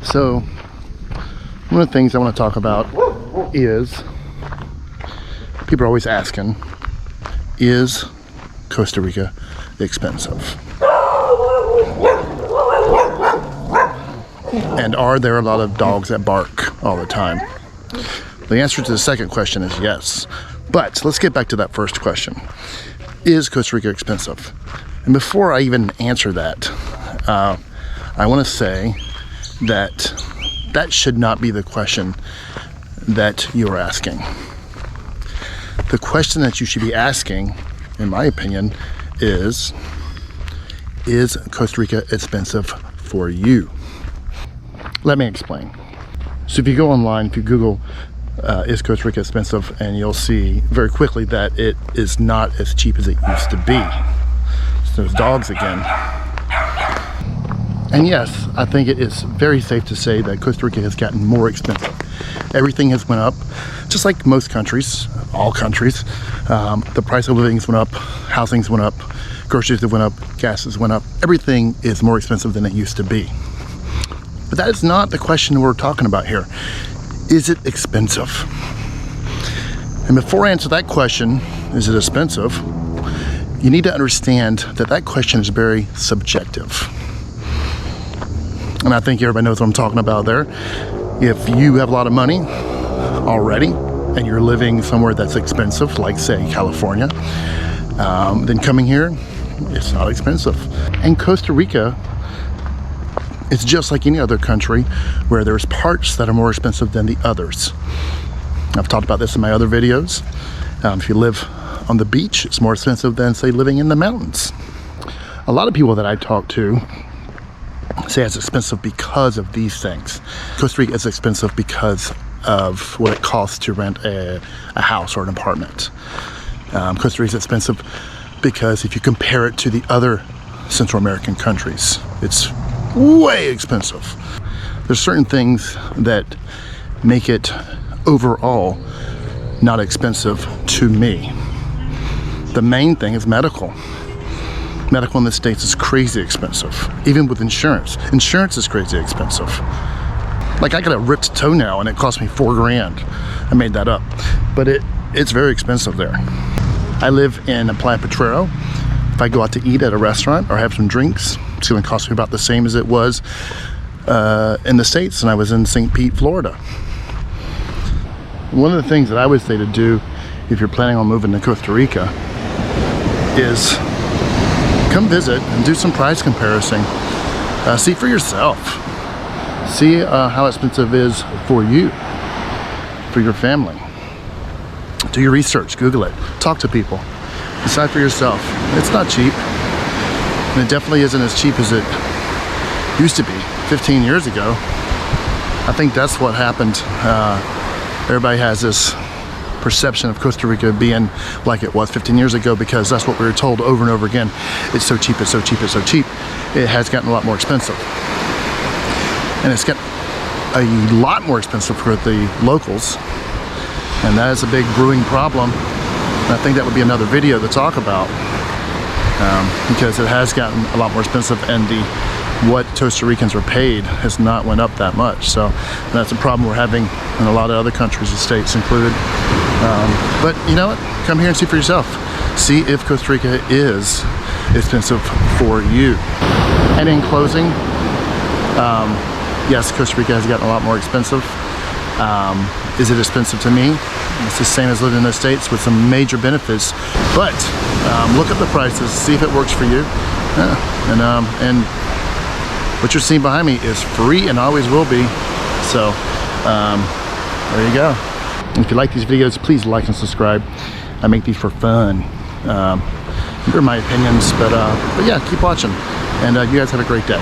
So one of the things I want to talk about is, people are always asking, is Costa Rica expensive? And are there a lot of dogs that bark all the time? The answer to the second question is yes. But let's get back to that first question. Is Costa Rica expensive? And before I even answer that, I want to say that that should not be the question that you're asking. The question that you should be asking, in my opinion, is Costa Rica expensive for you? Let me explain. So if you go online, if you Google, is Costa Rica expensive, and you'll see very quickly that it is not as cheap as it used to be. So those dogs again. And yes, I think it is very safe to say that Costa Rica has gotten more expensive. Everything has went up, just like most countries, all countries. The price of living went up, housings went up, groceries went up, gases went up. Everything is more expensive than it used to be. But that is not the question we're talking about here. Is it expensive? And before I answer that question, is it expensive? You need to understand that that question is very subjective. And I think everybody knows what I'm talking about there. If you have a lot of money already and you're living somewhere that's expensive, like say California, then coming here, it's not expensive. And Costa Rica, it's just like any other country where there's parts that are more expensive than the others. I've talked about this in my other videos. If you live on the beach, it's more expensive than, say, living in the mountains. A lot of people that I talk to say it's expensive because of these things. Costa Rica is expensive because of what it costs to rent a house or an apartment. Costa Rica is expensive because if you compare it to the other Central American countries, it's way expensive. There's certain things that make it overall not expensive to me. The main thing is medical. Medical in the States is crazy expensive, even with insurance. Insurance is crazy expensive. Like, I got a ripped toenail and it cost me $4 grand. I made that up, but it's very expensive there. I live in Playa Potrero. If I go out to eat at a restaurant or have some drinks, it's going to cost me about the same as it was in the States, and I was in St. Pete, Florida. One of the things that I would say to do if you're planning on moving to Costa Rica is come visit and do some price comparison. See for yourself. See how expensive it is for you, for your family. Do your research, Google it, talk to people, decide for yourself. It's not cheap, and it definitely isn't as cheap as it used to be 15 years ago. I think that's what happened. Everybody has this perception of Costa Rica being like it was 15 years ago because that's what we were told over and over again. It's so cheap, it's so cheap, it's so cheap. It has gotten a lot more expensive. And it's gotten a lot more expensive for the locals. And that is a big brewing problem. And I think that would be another video to talk about because it has gotten a lot more expensive, and what Costa Ricans are paid has not went up that much. So that's a problem we're having in a lot of other countries, the States included. But you know what? Come here and see for yourself. See if Costa Rica is expensive for you. And in closing, yes, Costa Rica has gotten a lot more expensive. Is it expensive to me? It's the same as living in the States with some major benefits. But look at the prices, see if it works for you. And what you're seeing behind me is free and always will be. So there you go. If you like these videos, please like and subscribe. I make these for fun. They're my opinions, but yeah, keep watching. And you guys have a great day.